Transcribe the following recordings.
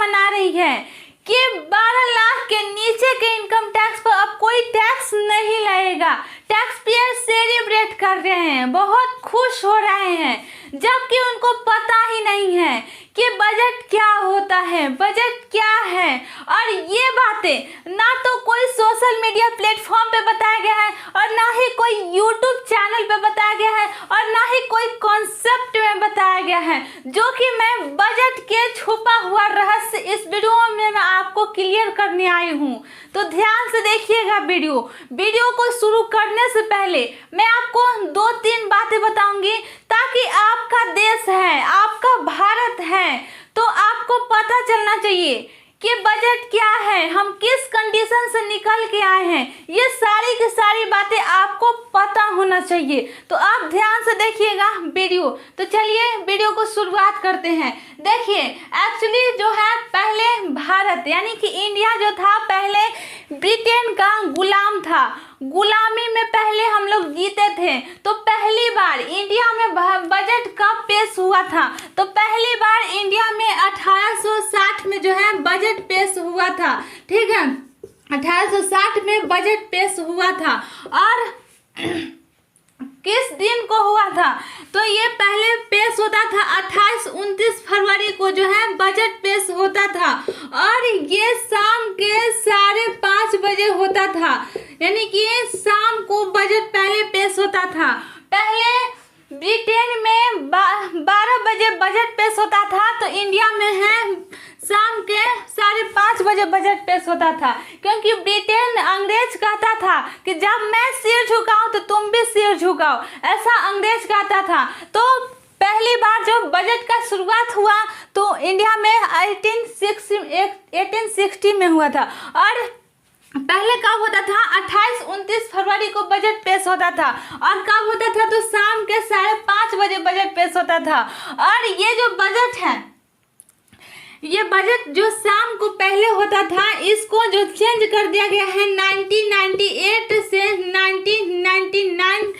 मना रही है कि 12 लाख के नीचे के इनकम टैक्स पर अब कोई टैक्स नहीं लगेगा। टैक्स पेयर सेलिब्रेट कर रहे हैं, बहुत खुश हो रहे हैं, जबकि उनको पता ही नहीं है कि बजट क्या होता है, बजट क्या है। और ये बातें ना तो कोई सोशल मीडिया प्लेटफॉर्म पे बताया गया है और ना ही कोई यूट्यूब चैनल पे बताया गया है और ना ही कोई कॉन्सेप्ट में बताया गया है, जो कि मैं बजट के छुपा हुआ रहस्य इस वीडियो में मैं आपको क्लियर करने आई हूँ। तो ध्यान से देखिएगा वीडियो को शुरू करने से पहले मैं आपको 2-3 बातें बताऊंगी, ताकि आपका देश है, आपका भारत है, तो आपको पता चलना चाहिए कि बजट क्या है, हम किस कंडीशन से निकल के आए हैं। ये सारी की सारी बातें आपको पता होना चाहिए। तो आप ध्यान से देखिएगा वीडियो। तो चलिए वीडियो को शुरुआत करते हैं। देखिए एक्चुअली जो है, पहले भारत यानी कि इंडिया जो था पहले ब्रिटेन का गुलाम था। गुलामी में पहले हम लोग जीते थे। तो पहली बार इंडिया में बजट कब पेश हुआ था? तो पहली बार इंडिया में 1860 में जो है बजट पेश हुआ था। ठीक है, 1860 में बजट पेश हुआ था। और किस दिन को हुआ था? तो ये पहले पेश होता था 28-29 फरवरी को जो है बजट पेश होता था, और ये शाम के 5:30 बजे होता था। यानी कि शाम को बजट पहले पेश होता था। पहले ब्रिटेन में 12 बजे बजट पेश होता था, तो इंडिया में है शाम के 5:30 बजे बजट पेश होता था। क्योंकि ब्रिटेन अंग्रेज कहता था कि जब मैं सिर झुकाऊं तो तुम भी सिर झुकाओ, ऐसा अंग्रेज कहता था। तो पहली बार जब बजट का शुरुआत हुआ तो इंडिया में 1860 में हुआ था। और पहले कब होता था? 28-29 फरवरी को बजट पेश होता था। और कब होता था? तो शाम के 5:30 बजे बजट पेश होता था। और ये जो बजट है, ये बजट जो शाम को पहले होता था, इसको जो चेंज कर दिया गया है 1998 से 1999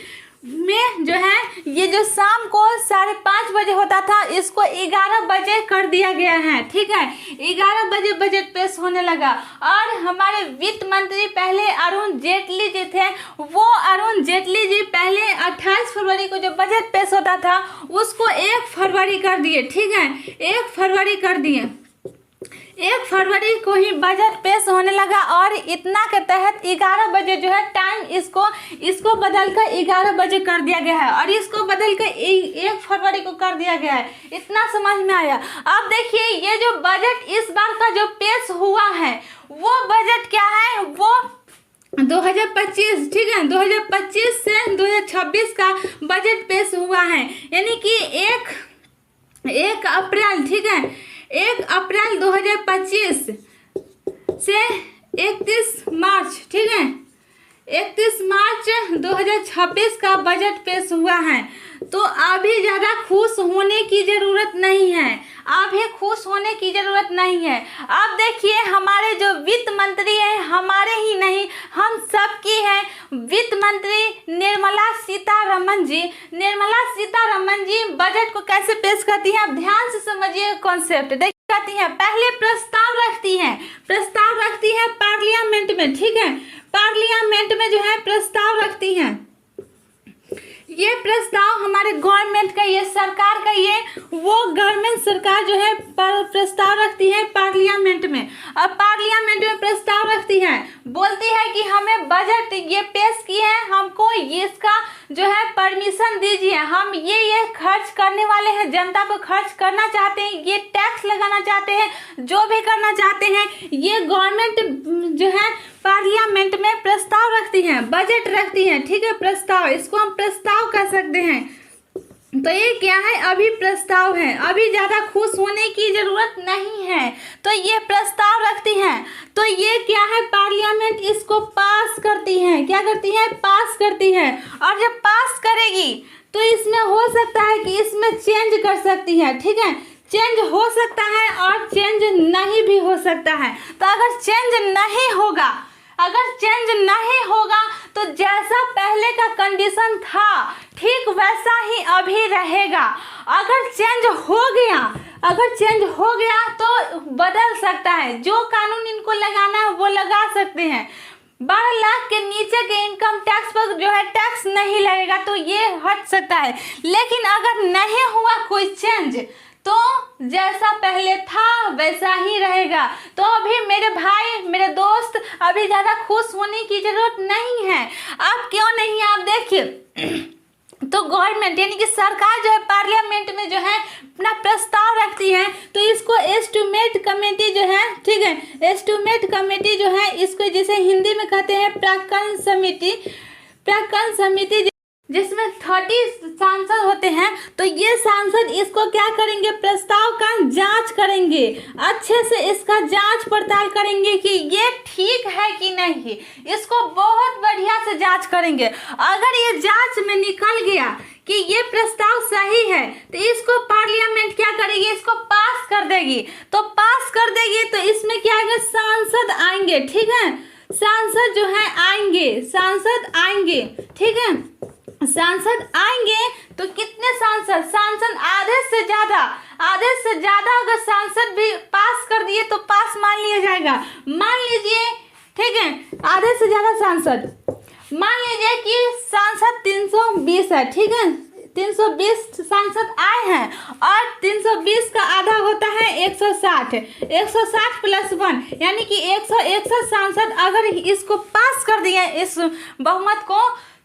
में जो है, ये जो शाम को 5:30 बजे होता था, इसको 11 बजे कर दिया गया है। ठीक है, 11 बजे बजट पेश होने लगा। और हमारे वित्त मंत्री पहले अरुण जेटली जी थे, वो अरुण जेटली जी पहले 28 फरवरी को जो बजट पेश होता था उसको 1 फरवरी कर दिए। ठीक है, 1 फरवरी कर दिए। 1 फरवरी को ही बजट पेश होने लगा। और इतना के तहत 11 बजे जो है टाइम इसको बदल कर 11 बजे कर दिया गया है, और इसको बदल कर 1 फरवरी को कर दिया गया है। इतना समझ में आया? अब देखिए ये जो बजट इस बार का जो पेश हुआ है, वो बजट क्या है? वो 2025, ठीक है, 2025 से 2026 का बजट पेश हुआ है। यानी कि 1 अप्रैल, ठीक है, 1 अप्रैल 2025 से 31 मार्च, ठीक है, 31 मार्च 2026 का बजट पेश हुआ है। तो अभी ज़्यादा खुश होने की ज़रूरत नहीं है, अभी खुश होने की ज़रूरत नहीं है। अब देखिए हमारे जो वित्त मंत्री हैं, हमारे ही नहीं हम सबकी हैं, वित्त मंत्री निर्मला सीतारमण जी। निर्मला सीतारमण जी बजट को कैसे पेश करती हैं? आप ध्यान से समझिए कॉन्सेप्ट। देखती हैं, पहले प्रस्ताव रखती है पार्लियामेंट में। ठीक है, पार्लियामेंट में जो है प्रस्ताव रखती हैं। ये प्रस्ताव हमारे गवर्नमेंट का, ये सरकार का, ये वो गवर्नमेंट सरकार जो है प्रस्ताव रखती है पार्लियामेंट में। और पार्लियामेंट में प्रस्ताव रखती है, बोलती है कि हमें बजट ये पेश किए हैं, हमको इसका जो है परमिशन दीजिए, हम ये खर्च करने वाले हैं, जनता को खर्च करना चाहते हैं, ये टैक्स लगाना चाहते हैं, जो भी करना चाहते हैं, ये गवर्नमेंट जो है पार्लियामेंट में प्रस्ताव रखती है, बजट रखती है। ठीक है, प्रस्ताव, इसको हम प्रस्ताव कह सकते हैं। तो ये क्या है? अभी प्रस्ताव है, अभी ज़्यादा खुश होने की ज़रूरत नहीं है। तो ये प्रस्ताव रखती हैं। तो ये क्या है? पार्लियामेंट इसको पास करती है। क्या करती है? पास करती है। और जब पास करेगी तो इसमें हो सकता है कि इसमें चेंज कर सकती है। ठीक है, चेंज हो सकता है और चेंज नहीं भी हो सकता है। तो अगर चेंज नहीं होगा, अगर चेंज नहीं होगा तो जैसा पहले का कंडीशन था ठीक वैसा ही अभी रहेगा। अगर चेंज हो गया तो बदल सकता है, जो कानून इनको लगाना है वो लगा सकते हैं। 12 लाख के नीचे के इनकम टैक्स पर जो है टैक्स नहीं लगेगा, तो ये हट सकता है। लेकिन अगर नहीं हुआ कोई चेंज तो जैसा पहले था वैसा ही रहेगा। तो अभी मेरे भाई, मेरे दोस्त, अभी ज़्यादा खुश होने की जरूरत नहीं है। अब क्यों नहीं, आप देखिए, तो गवर्नमेंट यानी कि सरकार जो है पार्लियामेंट में जो है अपना प्रस्ताव रखती है, तो इसको एस्टिमेट कमेटी जो है, ठीक है, एस्टिमेट कमेटी जो है, इसको जिसे हिंदी में कहते हैं प्राक्कलन समिति, जिसमें 30 सांसद होते हैं। तो ये सांसद इसको क्या करेंगे, प्रस्ताव का जांच करेंगे, अच्छे से इसका जांच पड़ताल करेंगे कि ये ठीक है कि नहीं, इसको बहुत बढ़िया से जांच करेंगे। अगर ये जांच में निकल गया कि ये प्रस्ताव सही है तो इसको पार्लियामेंट क्या करेगी, इसको पास कर देगी। तो पास कर देगी तो इसमें क्या आएगा, सांसद आएंगे, ठीक है, सांसद जो है आएंगे, ठीक है, सांसद आएंगे। तो कितने सांसद आधे से ज्यादा अगर सांसद भी पास कर दिए तो पास मान लिया जाएगा। मान लीजिए, ठीक है, आधे से ज्यादा सांसद, मान लीजिए कि सांसद 320 है, ठीक है, 320 सांसद आए हैं और 320 का आधा होता है 160 प्लस 1 यानी कि 161 सांसद अगर इसको पास कर दिए इस बहुमत को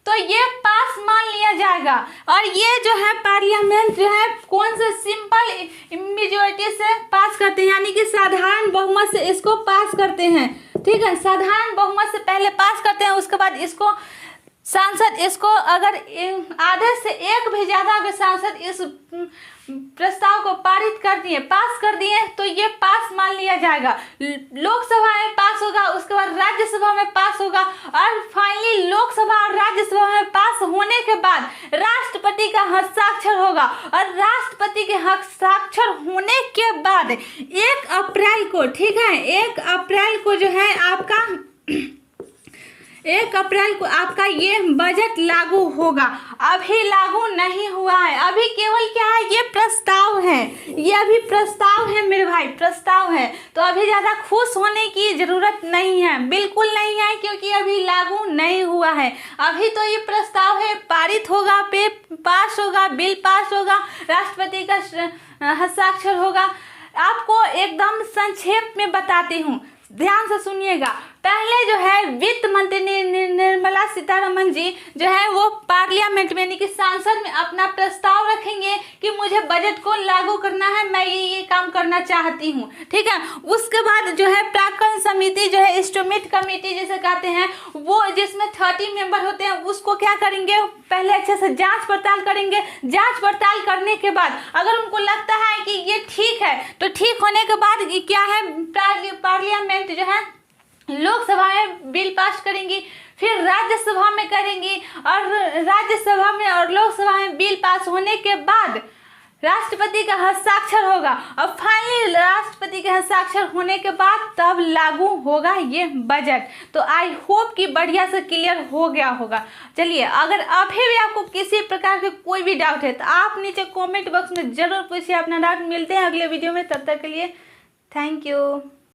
तो ये पास मान लिया जाएगा। और ये जो है पार्लियामेंट जो है कौन से सिंपल मेजॉरिटी से पास करते हैं, यानी कि साधारण बहुमत से इसको पास करते हैं, ठीक है, साधारण बहुमत से पहले पास करते हैं, उसके बाद इसको सांसद इसको अगर आधे से एक भी ज्यादा अगर सांसद इस प्रस्ताव को पारित कर दिए, पास कर दिए, तो ये पास मान लिया जाएगा। लोकसभा में पास होगा, उसके बाद राज्यसभा में पास होगा और फाइनली लोकसभा और राज्यसभा में पास होने के बाद राष्ट्रपति का हस्ताक्षर होगा। और राष्ट्रपति के हस्ताक्षर होने के बाद 1 अप्रैल को, ठीक है, 1 अप्रैल को जो है आपका 1 अप्रैल को आपका ये बजट लागू होगा। अभी लागू नहीं हुआ है, अभी केवल क्या है, ये प्रस्ताव है, ये अभी प्रस्ताव है मेरे भाई, प्रस्ताव है। तो अभी ज़्यादा खुश होने की ज़रूरत नहीं है, बिल्कुल नहीं है, क्योंकि अभी लागू नहीं हुआ है। अभी तो ये प्रस्ताव है, पारित होगा, पास होगा, बिल पास होगा, राष्ट्रपति का हस्ताक्षर होगा। आपको एकदम संक्षेप में बताती हूँ, ध्यान से सुनिएगा। पहले जो है वित्त मंत्री निर्मला सीतारमण जी जो है वो पार्लियामेंट में यानी कि संसद में अपना प्रस्ताव रखेंगे कि मुझे बजट को लागू करना है, मैं ये काम करना चाहती हूँ, ठीक है। उसके बाद जो है प्राक्कलन समिति जो है, एस्टिमेट कमेटी जिसे कहते हैं, वो जिसमें 30 मेंबर होते हैं, उसको क्या करेंगे, पहले अच्छे से जांच पड़ताल करेंगे। जांच पड़ताल करने के बाद अगर उनको लगता है कि ये ठीक है, तो ठीक होने के बाद क्या है, पार्लियामेंट जो है लोकसभा में बिल पास करेंगी, फिर राज्यसभा में करेंगी, और राज्यसभा में और लोकसभा में बिल पास होने के बाद राष्ट्रपति का हस्ताक्षर होगा। और फाइनली राष्ट्रपति के हस्ताक्षर होने के बाद तब लागू होगा ये बजट। तो आई होप कि बढ़िया से क्लियर हो गया होगा। चलिए, अगर अभी भी आपको किसी प्रकार के कोई भी डाउट है तो आप नीचे कमेंट बॉक्स में जरूर पूछिए अपना डाउट। मिलते हैं अगले वीडियो में, तब तक के लिए थैंक यू।